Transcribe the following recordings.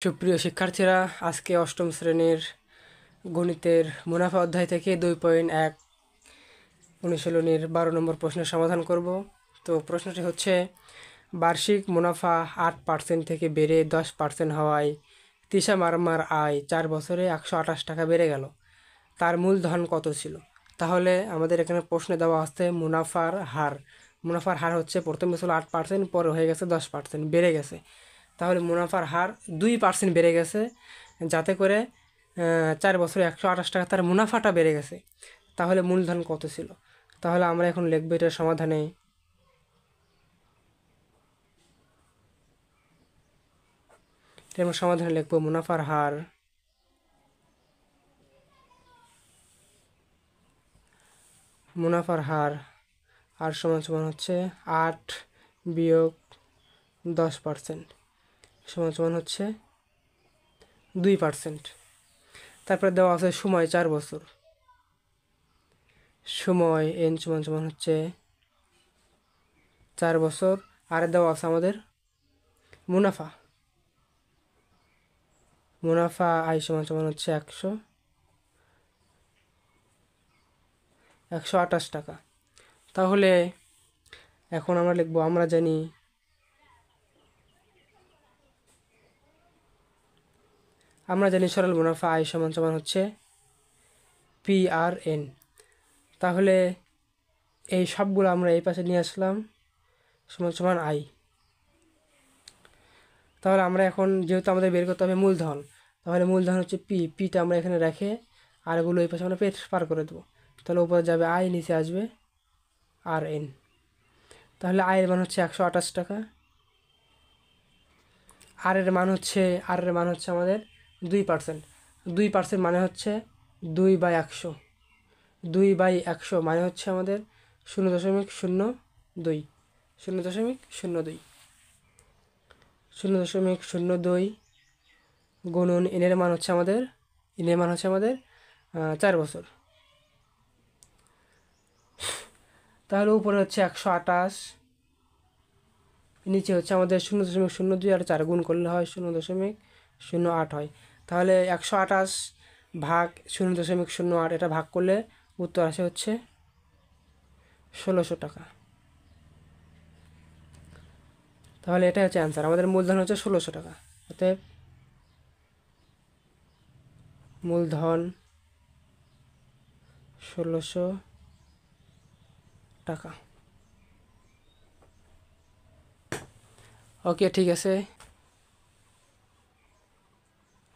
সুপ্রিয় শিক্ষার্থীরা, আজকে অষ্টম শ্রেণীর গণিতের মুনাফা অধ্যায় থেকে 2.1 অনুশীলনীর 12 নম্বর প্রশ্নের সমাধান করব। তো প্রশ্নটি হচ্ছে, বার্ষিক মুনাফা 8% থেকে বেড়ে 10% হওয়ায় তিশা মারমার আয় 4 বছরে 128 টাকা বেড়ে গেল। তার মূলধন কত ছিল? তাহলে আমাদের এখানে প্রশ্নে দেওয়া আছে মুনাফার হার। মুনাফার হার হচ্ছে প্রথমে ছিল 8%, পরে হয়ে গেছে 10%, বেড়ে গেছে। তাহলে মুনাফার হার 2% বেড়ে গেছে, যাতে করে 4 বছরে 128 টাকা তার মুনাফাটা বেড়ে গেছে। তাহলে মূলধন কত ছিল? তাহলে আমরা এখন লিখব এটার সমাধানে। আমরা সমাধানে লিখব মুনাফার হার আর সমান সমান হচ্ছে 8 বিয়োগ 10% সমান সমান হচ্ছে 2%। তারপরে দেওয়া আছে সময় 4 বছর, সময় n সমান সমান হচ্ছে 4 বছর। আর দেওয়া আছে আমাদের মুনাফা আয় সমান সমান হচ্ছে 128 টাকা। তাহলে এখন আমরা লিখব, আমরা জানি সরল মুনাফা আয় সমান সমান হচ্ছে PRN। তাহলে এই সবগুলো আমরা এই পাশে নিয়ে আসলাম, সমান সমান আই। তাহলে আমরা এখন যেহেতু আমাদের বের করতে হবে মূলধন, তাহলে মূলধন হচ্ছে পিটা আমরা এখানে রেখে আরগুলো এই পাশে আমরা পার করে দেবো। তাহলে উপরে যাবে আই, নিচে আসবে RN। তাহলে আয়ের মান হচ্ছে 128 টাকা। আর এর মান হচ্ছে আমাদের 2%। 2% মানে হচ্ছে 2/100। 2/100 মানে হচ্ছে আমাদের 0.02। 0.02 গুণন এনের মান হচ্ছে আমাদের 4 বছর। তাহলে উপরে হচ্ছে 128, নিচে হচ্ছে আমাদের 0.02 আর 4 গুণ করলে হয় 0.08 হয়। তাহলে 128 ভাগ 0.08, এটা ভাগ করলে উত্তর আসে হচ্ছে 1600 টাকা। তাহলে এটা হচ্ছে অ্যান্সার। আমাদের মূলধন হচ্ছে 1600 টাকা। অতএব মূলধন 1600 টাকা। ওকে, ঠিক আছে।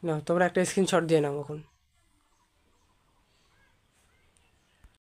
না, তোমরা একটা স্ক্রিনশট দিয়ে নাও এখন।